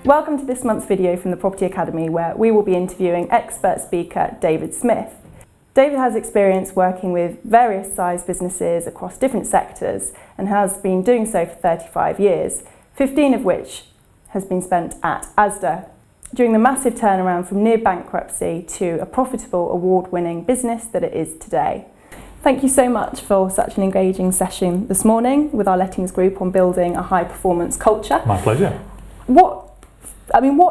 Welcome to this month's video from the Property Academy, where we will be interviewing expert speaker David Smith. David has experience working with various size businesses across different sectors and has been doing so for 35 years, 15 of which has been spent at Asda, during the massive turnaround from near bankruptcy to a profitable award-winning business that it is today. Thank you so much for such an engaging session this morning with our lettings group on building a high-performance culture. My pleasure. What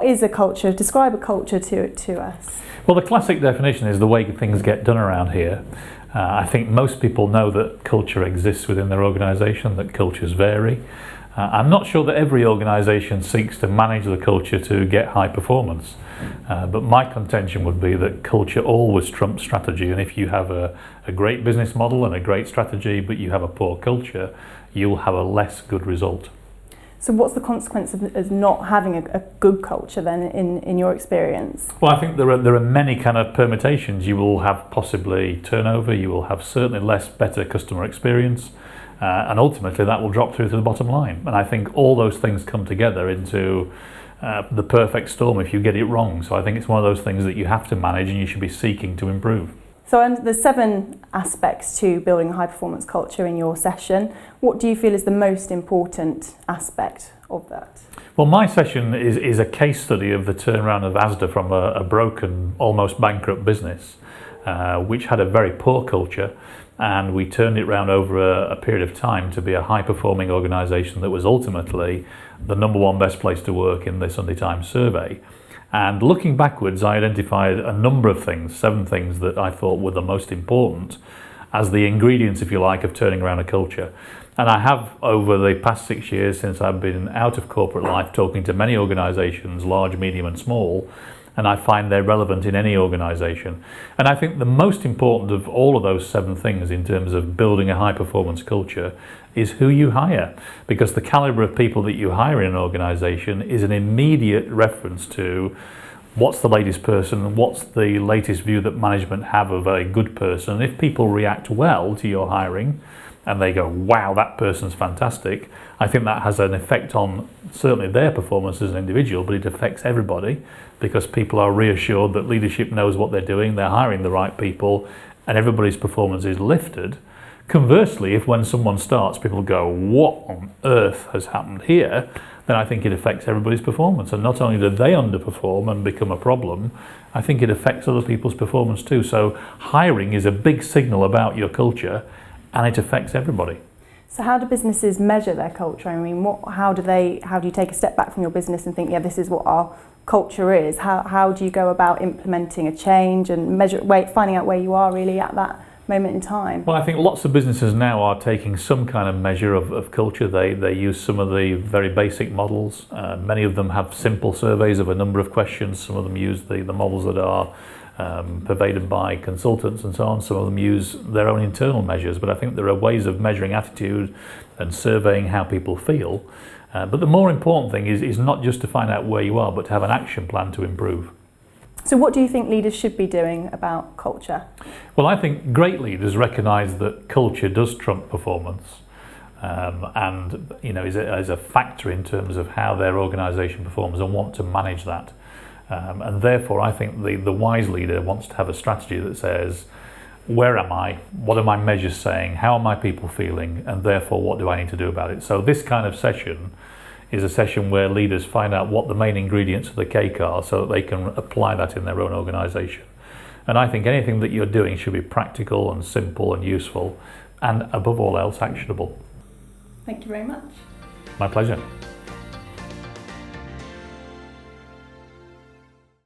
is a culture? Describe a culture to us. Well, the classic definition is the way things get done around here. I think most people know that culture exists within their organisation, that cultures vary. I'm not sure that every organisation seeks to manage the culture to get high performance, but my contention would be that culture always trumps strategy, and if you have a great business model and a great strategy but you have a poor culture, you'll have a less good result. So what's the consequence of not having a good culture then in your experience? Well, I think there are many kind of permutations. You will have possibly turnover, you will have certainly better customer experience, and ultimately that will drop through to the bottom line. And I think all those things come together into the perfect storm if you get it wrong. So I think it's one of those things that you have to manage and you should be seeking to improve. So there's 7 aspects to building a high-performance culture in your session. What do you feel is the most important aspect of that? Well, my session is a case study of the turnaround of Asda from a broken, almost bankrupt business, which had a very poor culture, and we turned it around over a period of time to be a high-performing organisation that was ultimately the #1 best place to work in the Sunday Times survey. And looking backwards, I identified a number of things, 7 things that I thought were the most important as the ingredients, if you like, of turning around a culture. And I have, over the past 6 years since I've been out of corporate life, talking to many organisations, large, medium and small, and I find they're relevant in any organisation. And I think the most important of all of those 7 things in terms of building a high performance culture is who you hire, because the calibre of people that you hire in an organisation is an immediate reference to what's the latest person, what's the latest view that management have of a good person. And if people react well to your hiring and they go, wow, that person's fantastic, I think that has an effect on certainly their performance as an individual, but it affects everybody because people are reassured that leadership knows what they're doing, they're hiring the right people, and everybody's performance is lifted. Conversely, if when someone starts, people go, what on earth has happened here? Then I think it affects everybody's performance. And not only do they underperform and become a problem, I think it affects other people's performance too. So hiring is a big signal about your culture, and it affects everybody. So how do businesses measure their culture? I mean, how do you take a step back from your business and think, yeah, this is what our culture is? How do you go about implementing a change and finding out where you are really at that moment in time? Well, I think lots of businesses now are taking some kind of measure of culture. They use some of the very basic models. Many of them have simple surveys of a number of questions. Some of them use the models that are pervaded by consultants and so on. Some of them use their own internal measures, but I think there are ways of measuring attitude and surveying how people feel. But the more important thing is not just to find out where you are, but to have an action plan to improve. So what do you think leaders should be doing about culture? Well, I think great leaders recognise that culture does trump performance, and is a factor in terms of how their organisation performs and want to manage that. And therefore, I think the wise leader wants to have a strategy that says, where am I? What are my measures saying? How are my people feeling? And therefore, what do I need to do about it? So this kind of session is a session where leaders find out what the main ingredients of the cake are so that they can apply that in their own organisation. And I think anything that you're doing should be practical and simple and useful, and above all else, actionable. Thank you very much. My pleasure.